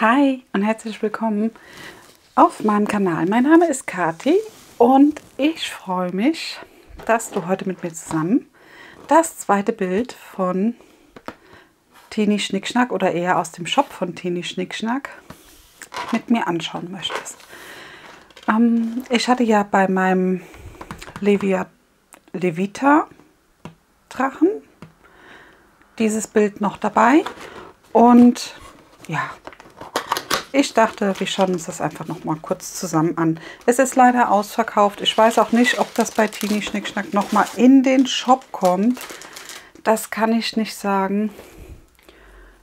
Hi und herzlich willkommen auf meinem Kanal. Mein Name ist Kathi und ich freue mich, dass du heute mit mir zusammen das zweite Bild von Tini Schnickschnack oder eher aus dem Shop von Tini Schnickschnack mit mir anschauen möchtest. Ich hatte ja bei meinem Levita Drachen dieses Bild noch dabei und ja, ich dachte, wir schauen uns das einfach noch mal kurz zusammen an. Es ist leider ausverkauft. Ich weiß auch nicht, ob das bei Tini Schnickschnack noch mal in den Shop kommt. Das kann ich nicht sagen.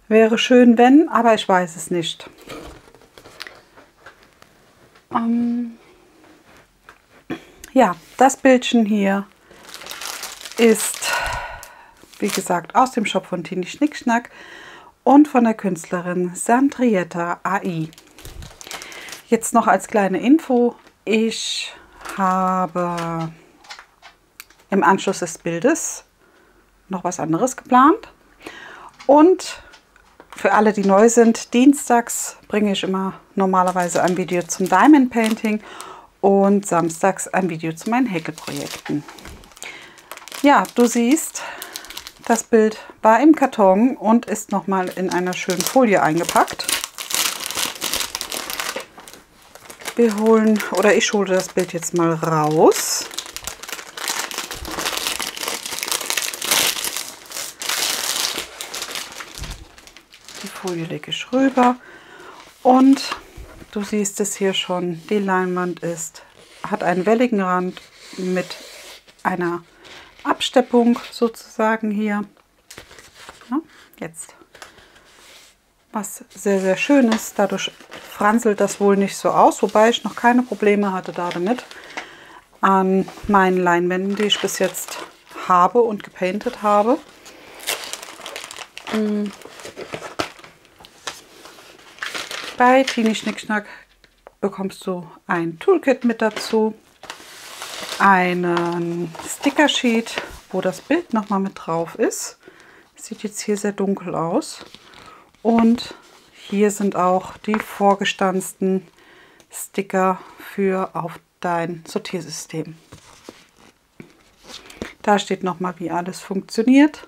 Wäre schön, wenn, aber ich weiß es nicht. Ja, das Bildchen hier ist, wie gesagt, aus dem Shop von Tini Schnickschnack und von der Künstlerin Sandrietta AI. Jetzt noch als kleine Info, ich habe im Anschluss des Bildes noch was anderes geplant. Und für alle, die neu sind, dienstags bringe ich immer normalerweise ein Video zum Diamond Painting und samstags ein Video zu meinen Häkelprojekten. Ja, du siehst, das Bild war im Karton und ist nochmal in einer schönen Folie eingepackt. Ich hole das Bild jetzt mal raus. Die Folie lege ich rüber und du siehst es hier schon, die Leinwand hat einen welligen Rand mit einer Absteppung sozusagen hier. Ja, jetzt. Was sehr, sehr schön ist. Dadurch franselt das wohl nicht so aus, wobei ich noch keine Probleme hatte damit an meinen Leinwänden, die ich bis jetzt habe und gepaintet habe. Bei Tini Schnickschnack bekommst du ein Toolkit mit dazu, einen Sticker-Sheet, wo das Bild nochmal mit drauf ist. Sieht jetzt hier sehr dunkel aus. Und hier sind auch die vorgestanzten Sticker auf dein Sortiersystem. Da steht nochmal, wie alles funktioniert.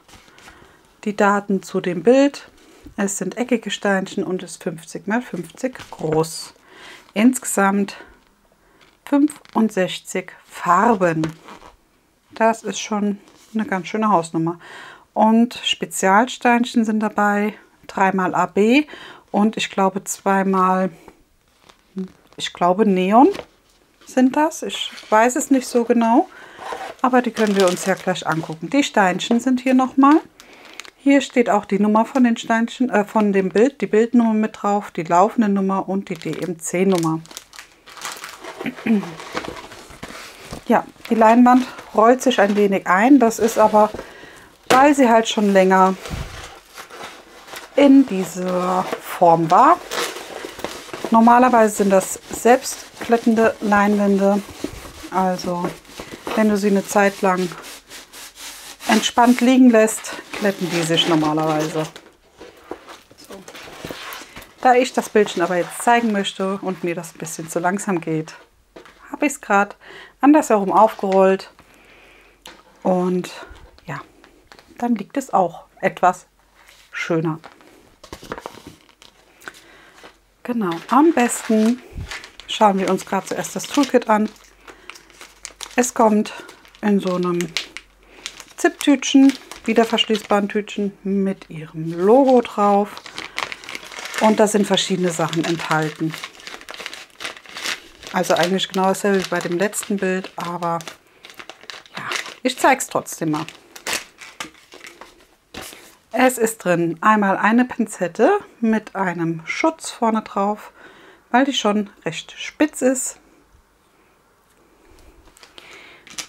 Die Daten zu dem Bild. Es sind eckige Steinchen und ist 50 x 50 groß. Insgesamt 65 Farben. Das ist schon eine ganz schöne Hausnummer. Und Spezialsteinchen sind dabei, 3x AB und ich glaube 2x, Neon sind das. Ich weiß es nicht so genau, aber die können wir uns ja gleich angucken. Die Steinchen sind hier nochmal. Hier steht auch die Nummer von den Steinchen, von dem Bild, die Bildnummer mit drauf, die laufende Nummer und die DMC-Nummer. Ja, die Leinwand rollt sich ein wenig ein. Das ist aber, weil sie halt schon länger in dieser Form war. Normalerweise sind das selbstklettende Leinwände. Also wenn du sie eine Zeit lang entspannt liegen lässt, kletten die sich normalerweise. So. Da ich das Bildchen aber jetzt zeigen möchte und mir das ein bisschen zu langsam geht, habe ich es gerade andersherum aufgerollt und ja, dann liegt es auch etwas schöner. Genau, am besten schauen wir uns gerade zuerst das Toolkit an. Es kommt in so einem Zip-Tütchen, wieder verschließbaren Tütchen mit ihrem Logo drauf und da sind verschiedene Sachen enthalten. Also eigentlich genau dasselbe wie bei dem letzten Bild, aber ja, ich zeige es trotzdem mal. Es ist drin einmal eine Pinzette mit einem Schutz vorne drauf, weil die schon recht spitz ist.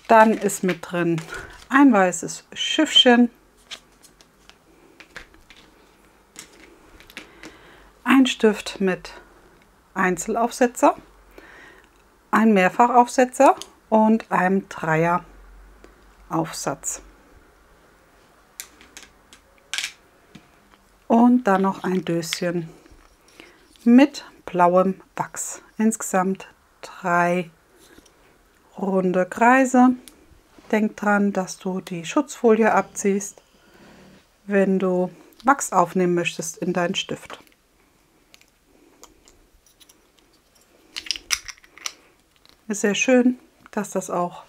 Dann ist mit drin ein weißes Schiffchen, ein Stift mit Einzelaufsetzer, ein Mehrfachaufsetzer und einem Dreieraufsatz. Und dann noch ein Döschen mit blauem Wachs. Insgesamt 3 runde Kreise. Denk dran, dass du die Schutzfolie abziehst, wenn du Wachs aufnehmen möchtest in deinen Stift. Ist sehr schön, dass das auch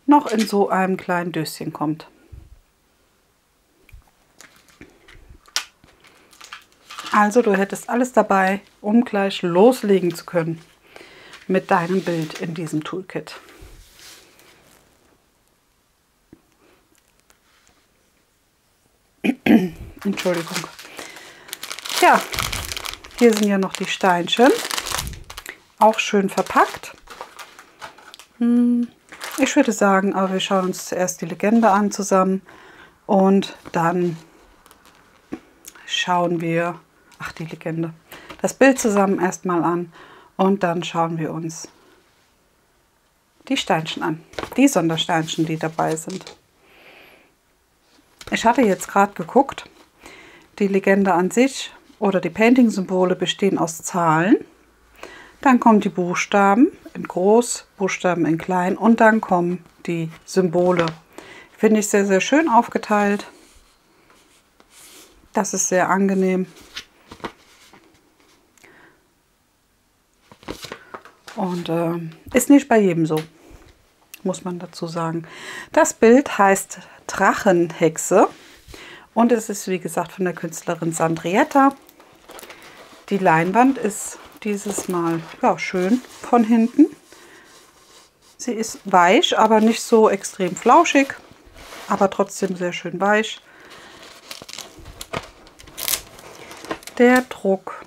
noch in so einem kleinen Döschen kommt. Also du hättest alles dabei, um gleich loslegen zu können mit deinem Bild in diesem Toolkit. Entschuldigung. Ja, hier sind ja noch die Steinchen, auch schön verpackt. Ich würde sagen, aber wir schauen uns zuerst die Legende an zusammen und dann schauen wir, die Legende, das Bild zusammen erstmal an und dann schauen wir uns die Steinchen an, die Sondersteinchen, die dabei sind. Ich hatte jetzt gerade geguckt, die Legende an sich oder die Painting-Symbole bestehen aus Zahlen. Dann kommen die Buchstaben in groß, Buchstaben in klein und dann kommen die Symbole. Finde ich sehr, sehr schön aufgeteilt. Das ist sehr angenehm. Und ist nicht bei jedem so, muss man dazu sagen. Das Bild heißt Drachenhexe und es ist, wie gesagt, von der Künstlerin Sandrietta. Die Leinwand ist dieses Mal ja, schön von hinten. Sie ist weich, aber nicht so extrem flauschig, aber trotzdem sehr schön weich. Der Druck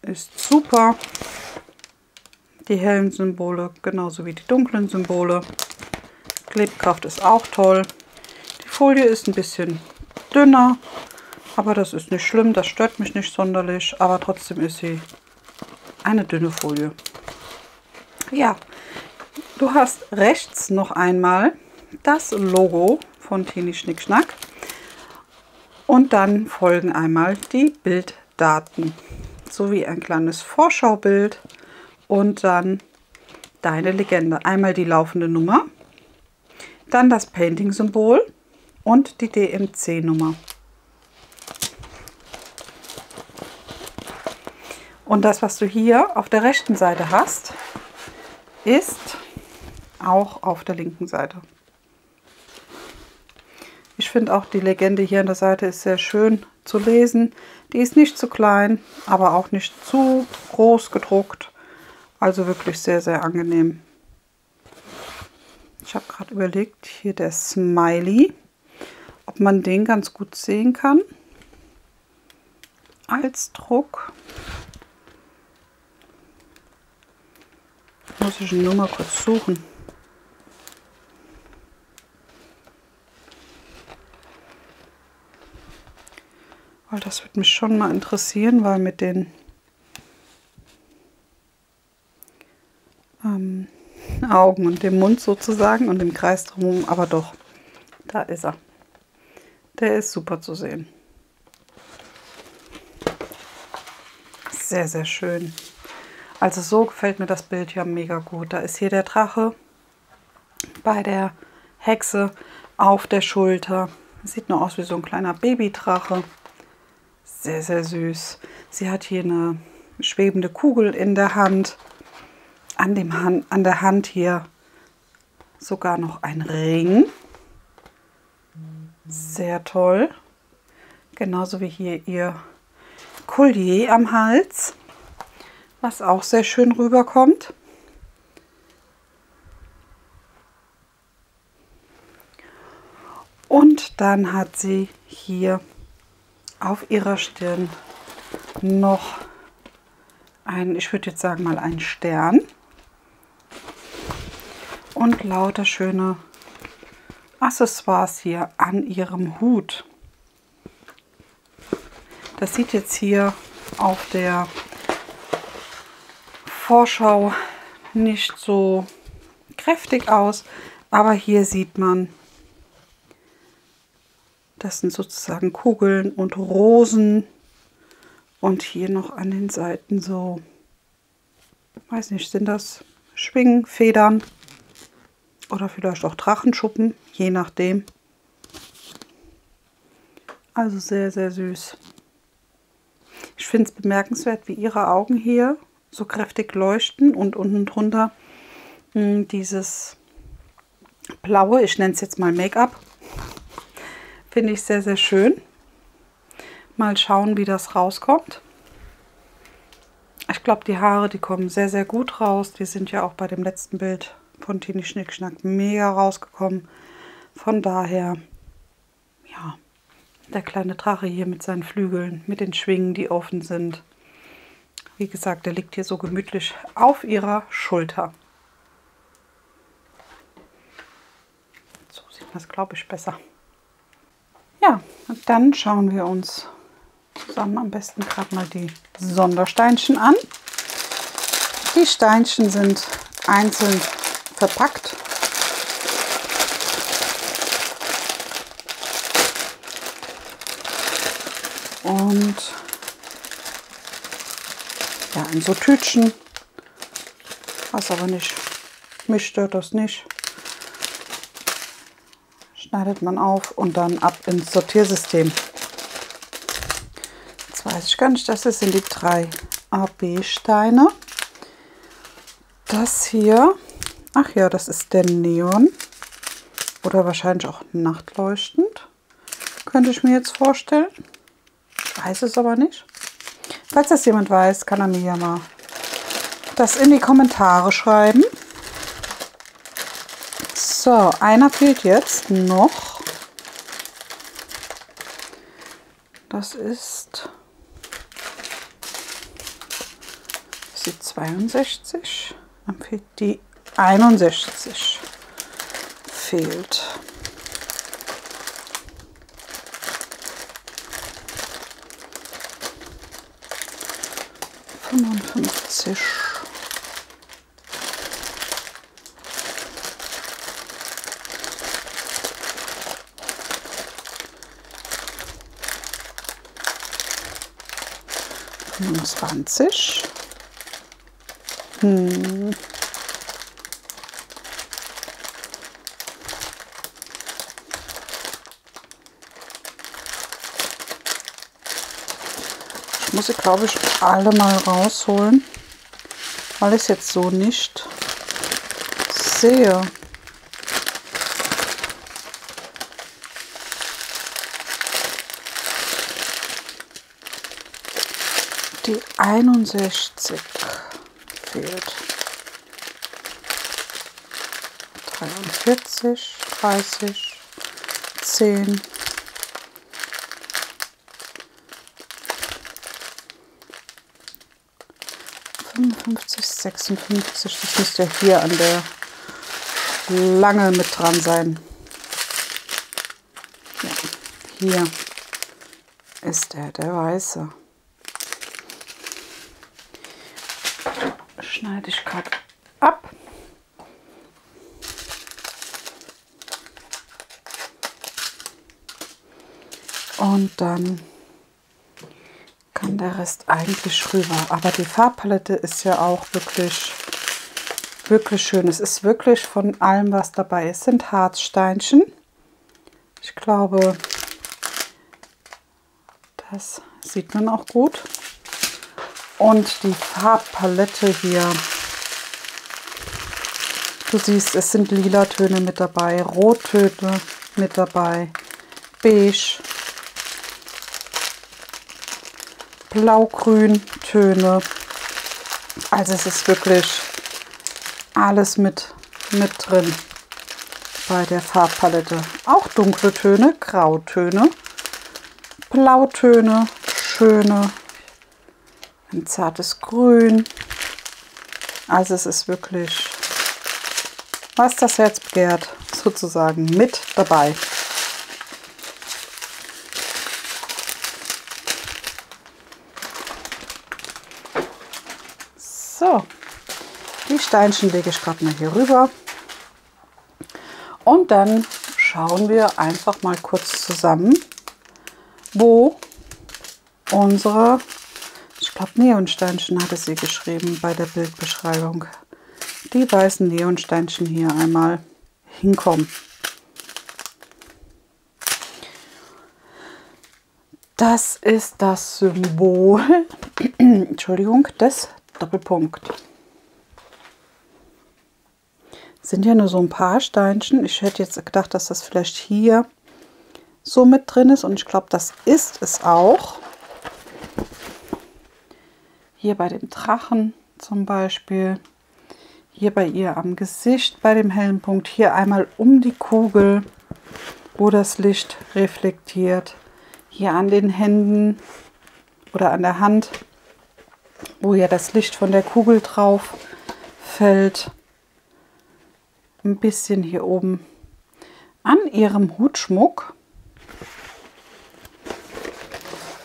ist super. Die hellen Symbole genauso wie die dunklen Symbole. Klebkraft ist auch toll. Die Folie ist ein bisschen dünner, aber das ist nicht schlimm, das stört mich nicht sonderlich, aber trotzdem ist sie eine dünne Folie. Ja, du hast rechts noch einmal das Logo von Tini Schnick Schnack und dann folgen einmal die Bilddaten sowie ein kleines Vorschaubild und dann deine Legende. Einmal die laufende Nummer, dann das Painting-Symbol und die DMC-Nummer. Und das, was du hier auf der rechten Seite hast, ist auch auf der linken Seite. Ich finde auch die Legende hier an der Seite ist sehr schön zu lesen. Die ist nicht zu klein, aber auch nicht zu groß gedruckt. Also wirklich sehr, sehr angenehm. Ich habe gerade überlegt, hier der Smiley, ob man den ganz gut sehen kann als Druck. Muss ich ihn nur mal kurz suchen. Weil das würde mich schon mal interessieren, weil mit den Augen und dem Mund sozusagen und dem Kreis drumherum, aber doch, da ist er. Der ist super zu sehen. Sehr, sehr schön. Also so gefällt mir das Bild ja mega gut. Da ist hier der Drache bei der Hexe auf der Schulter. Sieht nur aus wie so ein kleiner Babydrache. Sehr, sehr süß. Sie hat hier eine schwebende Kugel in der Hand. An der Hand hier sogar noch ein Ring. Sehr toll. Genauso wie hier ihr Collier am Hals, was auch sehr schön rüberkommt. Und dann hat sie hier auf ihrer Stirn noch einen, ich würde jetzt sagen mal einen Stern. Und lauter schöne Accessoires hier an ihrem Hut. Das sieht jetzt hier auf der Vorschau nicht so kräftig aus, aber hier sieht man, das sind sozusagen Kugeln und Rosen Und hier noch an den Seiten so, weiß nicht, sind das Schwingen, Federn oder vielleicht auch Drachenschuppen, je nachdem. Also sehr, sehr süß. Ich finde es bemerkenswert, wie ihre Augen hier so kräftig leuchten und unten drunter dieses blaue, ich nenne es jetzt mal Make-up, finde ich sehr, sehr schön. Mal schauen, wie das rauskommt. Ich glaube, die Haare, die kommen sehr, sehr gut raus. Die sind ja auch bei dem letzten Bild von Tini Schnickschnack mega rausgekommen. Von daher, ja, der kleine Drache hier mit seinen Flügeln, mit den Schwingen, die offen sind. Wie gesagt, der liegt hier so gemütlich auf ihrer Schulter. So sieht man es, glaube ich, besser. Ja, und dann schauen wir uns zusammen am besten gerade mal die Sondersteinchen an. Die Steinchen sind einzeln verpackt. Und ja, in so Tütchen. Was aber nicht, mich stört das nicht. Schneidet man auf und dann ab ins Sortiersystem. Jetzt weiß ich gar nicht, das sind die 3 AB-Steine. Das hier, ach ja, das ist der Neon. Oder wahrscheinlich auch nachtleuchtend. Könnte ich mir jetzt vorstellen. Ich weiß es aber nicht. Falls das jemand weiß, kann er mir ja mal das in die Kommentare schreiben. So, einer fehlt jetzt noch. Das ist die 62. Dann fehlt die 61. Fehlt. »55. »25. Ich muss sie, glaube ich, alle mal rausholen, weil ich es jetzt so nicht sehe. Die 61 fehlt. 43, 30, 10. 55, 56, das müsste ja hier an der Schlange mit dran sein. Ja, hier ist der weiße. Schneide ich gerade ab. Und dann kann der Rest eigentlich rüber. Aber die Farbpalette ist ja auch wirklich, wirklich schön. Es ist wirklich von allem was dabei. Es sind Harzsteinchen. Ich glaube, das sieht man auch gut. Und die Farbpalette hier. Du siehst, es sind lila Töne mit dabei, Rottöne mit dabei, beige, blau-grün Töne. Also es ist wirklich alles mit drin bei der Farbpalette. Auch dunkle Töne, Grautöne, Blautöne, schöne, ein zartes Grün. Also es ist wirklich, was das Herz begehrt, sozusagen mit dabei. So, die Steinchen lege ich gerade mal hier rüber. Und dann schauen wir einfach mal kurz zusammen, wo unsere glaube, Neonsteinchen hatte sie geschrieben bei der Bildbeschreibung. Die weißen Neonsteinchen hier einmal hinkommen. Das ist das Symbol, Entschuldigung, des Doppelpunkt. Sind ja nur so ein paar Steinchen. Ich hätte jetzt gedacht, dass das vielleicht hier so mit drin ist und ich glaube, das ist es auch. Hier bei dem Drachen zum Beispiel, hier bei ihr am Gesicht, bei dem hellen Punkt, hier einmal um die Kugel, wo das Licht reflektiert, hier an den Händen oder an der Hand, wo ja das Licht von der Kugel drauf fällt, ein bisschen hier oben an ihrem Hutschmuck.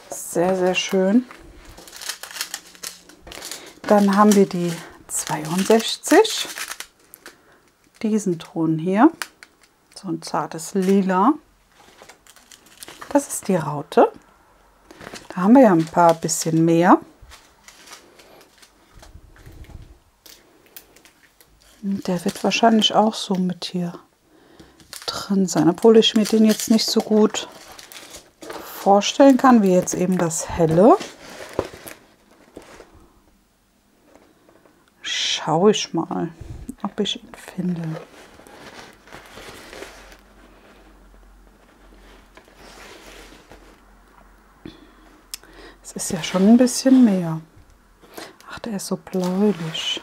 Sehr, sehr schön. Dann haben wir die 62, diesen Ton hier, so ein zartes Lila. Das ist die Raute. Da haben wir ja ein paar bisschen mehr. Und der wird wahrscheinlich auch so mit hier drin sein, obwohl ich mir den jetzt nicht so gut vorstellen kann, wie jetzt eben das helle. Schaue ich mal, ob ich ihn finde. Es ist ja schon ein bisschen mehr. Ach, der ist so bläulich.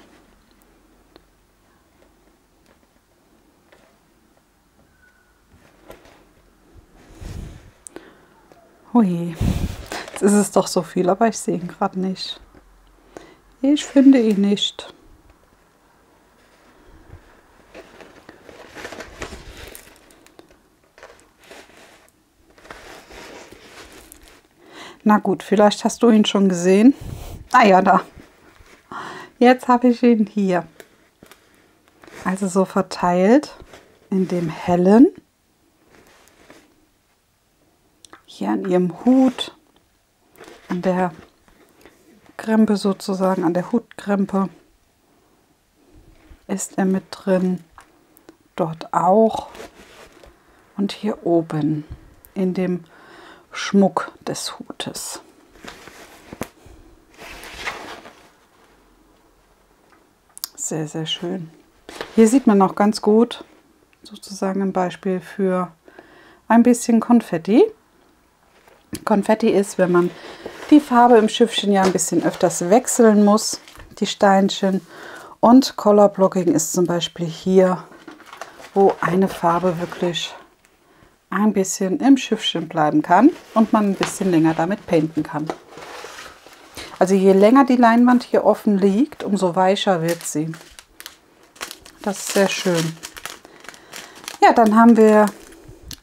Ui, jetzt ist es doch so viel, aber ich sehe ihn gerade nicht. Ich finde ihn nicht. Na gut, vielleicht hast du ihn schon gesehen. Ah ja, da. Jetzt habe ich ihn hier. Also so verteilt in dem hellen. Hier an ihrem Hut, an der Krempe sozusagen, an der Hutkrempe ist er mit drin. Dort auch. Und hier oben in dem Schmuck des Hutes. Sehr, sehr schön. Hier sieht man noch ganz gut sozusagen ein Beispiel für ein bisschen Konfetti. Konfetti ist, wenn man die Farbe im Schiffchen ja ein bisschen öfters wechseln muss, die Steinchen. Und Color Blocking ist zum Beispiel hier, wo eine Farbe wirklich ein bisschen im Schiffchen bleiben kann und man ein bisschen länger damit painten kann. Also je länger die Leinwand hier offen liegt, umso weicher wird sie. Das ist sehr schön. Ja, dann haben wir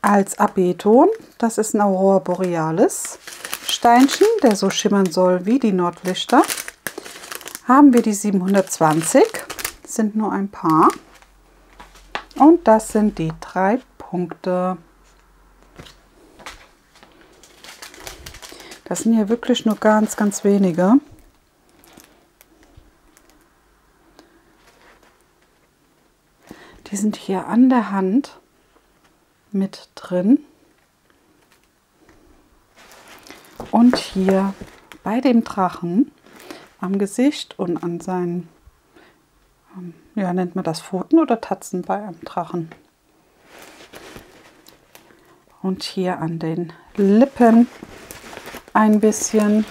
als AB-Ton, das ist ein Aurora Borealis Steinchen, der so schimmern soll wie die Nordlichter. Haben wir die 720, sind nur ein paar. Und das sind die 3 Punkte. Das sind hier wirklich nur ganz, ganz wenige. Die sind hier an der Hand mit drin. Und hier bei dem Drachen am Gesicht und an seinen, ja, nennt man das Pfoten oder Tatzen bei einem Drachen. Und hier an den Lippen ein bisschen.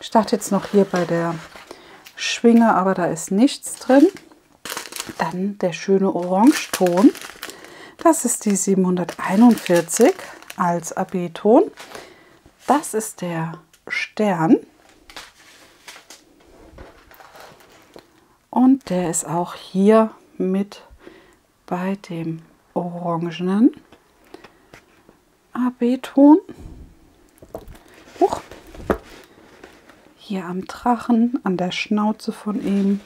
Ich starte jetzt noch hier bei der Schwinge, aber da ist nichts drin. Dann der schöne Orangeton. Das ist die 741 als AB-Ton. Das ist der Stern. Und der ist auch hier mit bei dem Orangenen AB-Ton. Hier am Drachen, an der Schnauze von ihm,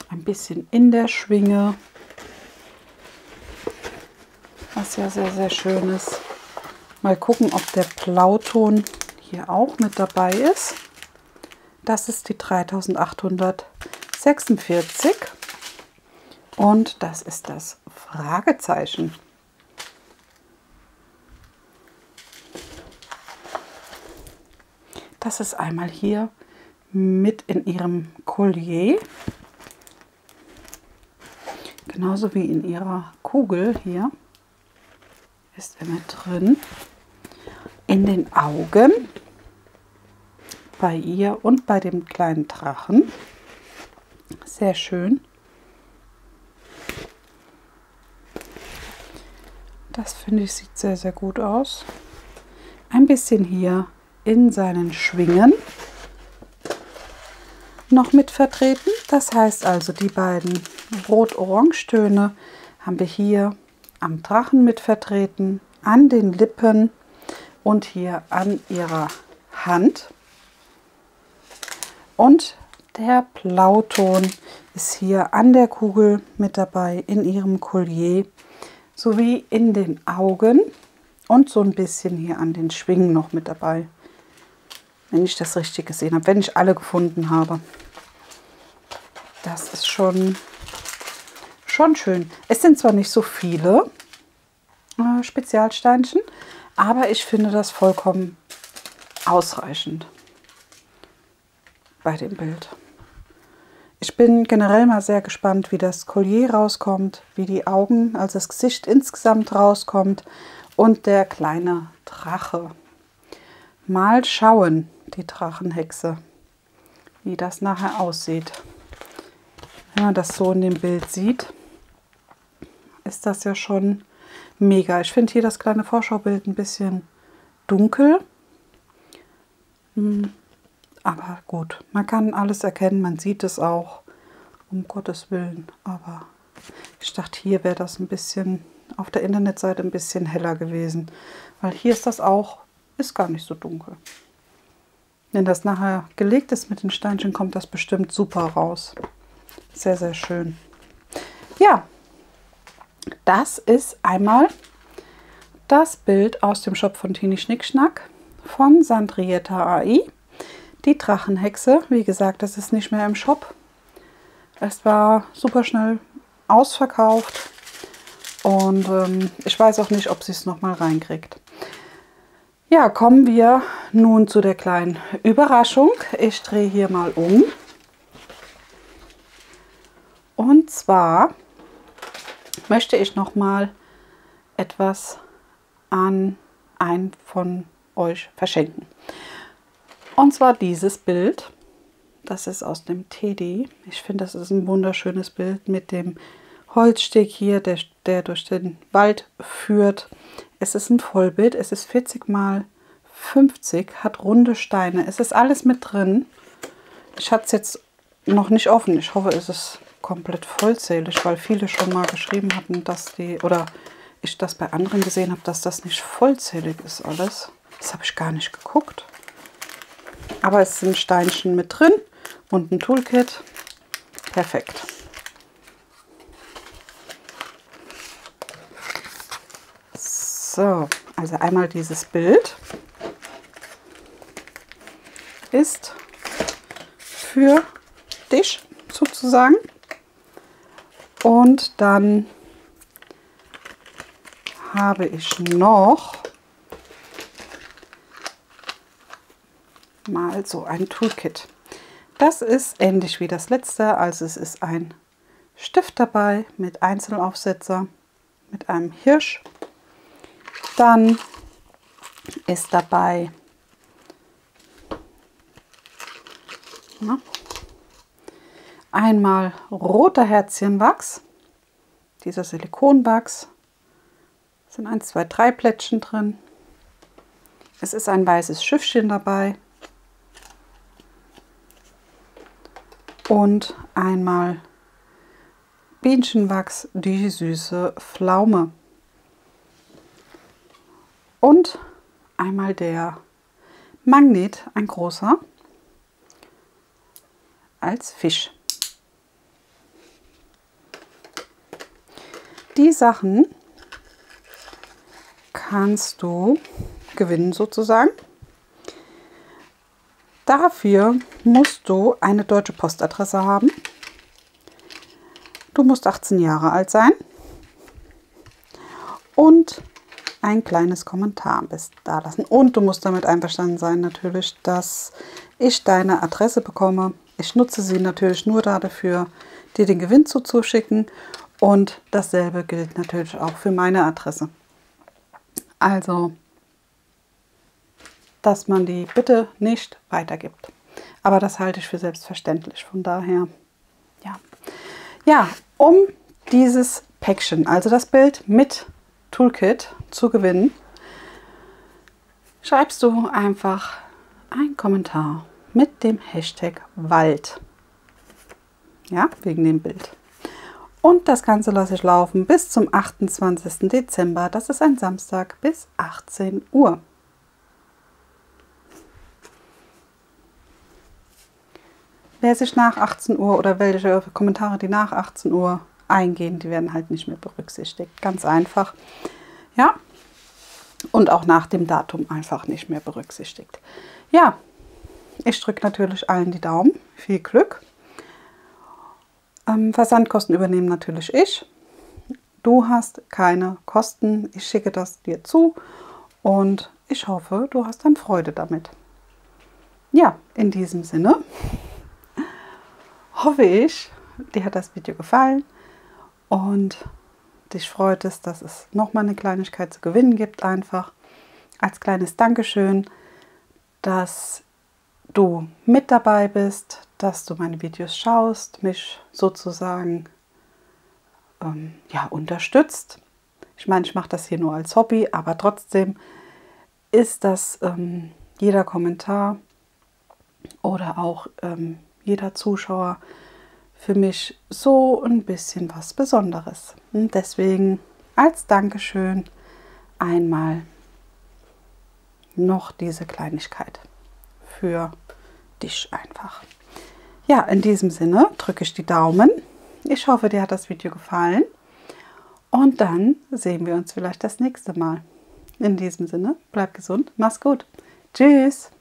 ein bisschen in der Schwinge, was ja sehr, sehr schön ist. Mal gucken, ob der Blauton hier auch mit dabei ist. Das ist die 3846 und das ist das Fragezeichen. Das ist einmal hier mit in ihrem Collier, genauso wie in ihrer Kugel hier ist er mit drin. In den Augen bei ihr und bei dem kleinen Drachen. Sehr schön. Das finde ich sieht sehr, sehr gut aus. Ein bisschen hier in seinen Schwingen noch mit vertreten. Das heißt also, die beiden Rot-Orange-Töne haben wir hier am Drachen mit vertreten, an den Lippen und hier an ihrer Hand. Und der Blauton ist hier an der Kugel mit dabei, in ihrem Collier, sowie in den Augen und so ein bisschen hier an den Schwingen noch mit dabei. Wenn ich das richtig gesehen habe, wenn ich alle gefunden habe. Das ist schon schön. Es sind zwar nicht so viele Spezialsteinchen, aber ich finde das vollkommen ausreichend bei dem Bild. Ich bin generell mal sehr gespannt, wie das Collier rauskommt, wie die Augen, also das Gesicht insgesamt rauskommt und der kleine Drache. Mal schauen, die Drachenhexe, wie das nachher aussieht. Wenn man das so in dem Bild sieht, ist das ja schon mega. Ich finde hier das kleine Vorschaubild ein bisschen dunkel. Aber gut, man kann alles erkennen, man sieht es auch, um Gottes Willen. Aber ich dachte, hier wäre das ein bisschen auf der Internetseite ein bisschen heller gewesen. Weil hier ist das auch, ist gar nicht so dunkel. Wenn das nachher gelegt ist mit den Steinchen, kommt das bestimmt super raus. Sehr, sehr schön. Ja, das ist einmal das Bild aus dem Shop von Tini Schnickschnack von Sandrietta AI. Die Drachenhexe, wie gesagt, das ist nicht mehr im Shop. Es war super schnell ausverkauft und ich weiß auch nicht, ob sie es nochmal reinkriegt. Ja, kommen wir nun zu der kleinen Überraschung. Ich drehe hier mal um. Und zwar möchte ich nochmal etwas an einen von euch verschenken. Und zwar dieses Bild. Das ist aus dem Teddy. Ich finde, das ist ein wunderschönes Bild mit dem Holzsteg hier, der durch den Wald führt. Es ist ein Vollbild. Es ist 40 x 50, hat runde Steine. Es ist alles mit drin. Ich hatte es jetzt noch nicht offen. Ich hoffe, es ist komplett vollzählig, weil viele schon mal geschrieben hatten, dass die, oder ich das bei anderen gesehen habe, dass das nicht vollzählig ist alles. Das habe ich gar nicht geguckt. Aber es sind Steinchen mit drin und ein Toolkit. Perfekt. So, also einmal dieses Bild ist für dich sozusagen. Und dann habe ich noch mal so ein Toolkit. Das ist ähnlich wie das letzte, also es ist ein Stift dabei mit Einzelaufsetzer, mit einem Hirsch. Dann ist dabei einmal roter Herzchenwachs, dieser Silikonwachs. Es sind 1, 2, 3 Plättchen drin. Es ist ein weißes Schiffchen dabei. Und einmal Bienenwachs, die süße Pflaume. Und einmal der Magnet, ein großer, als Fisch. Die Sachen kannst du gewinnen sozusagen. Dafür musst du eine deutsche Postadresse haben. Du musst 18 Jahre alt sein und ein kleines Kommentar da lassen. Und du musst damit einverstanden sein natürlich, dass ich deine Adresse bekomme. Ich nutze sie natürlich nur dafür, dir den Gewinn zuzuschicken. Und dasselbe gilt natürlich auch für meine Adresse. Also, dass man die bitte nicht weitergibt. Aber das halte ich für selbstverständlich. Von daher, ja. Ja, um dieses Päckchen, also das Bild mit Toolkit zu gewinnen, schreibst du einfach einen Kommentar mit dem Hashtag Wald. Ja, wegen dem Bild. Und das Ganze lasse ich laufen bis zum 28. Dezember. Das ist ein Samstag bis 18 Uhr. Wer sich nach 18 Uhr oder welche Kommentare, die nach 18 Uhr eingehen, die werden halt nicht mehr berücksichtigt. Ganz einfach. Ja. Und auch nach dem Datum einfach nicht mehr berücksichtigt. Ja, ich drücke natürlich allen die Daumen. Viel Glück. Versandkosten übernehmen natürlich ich. Du hast keine Kosten. Ich schicke das dir zu und ich hoffe, du hast dann Freude damit. Ja, in diesem Sinne hoffe ich, dir hat das Video gefallen und dich freut es, dass es nochmal eine Kleinigkeit zu gewinnen gibt, einfach als kleines Dankeschön, dass du mit dabei bist, dass du meine Videos schaust, mich sozusagen ja, unterstützt. Ich meine, ich mache das hier nur als Hobby, aber trotzdem ist das jeder Kommentar oder auch jeder Zuschauer für mich so ein bisschen was Besonderes. Und deswegen als Dankeschön einmal noch diese Kleinigkeit für dich einfach. Ja, in diesem Sinne drücke ich die Daumen. Ich hoffe, dir hat das Video gefallen. Und dann sehen wir uns vielleicht das nächste Mal. In diesem Sinne, bleib gesund, mach's gut. Tschüss.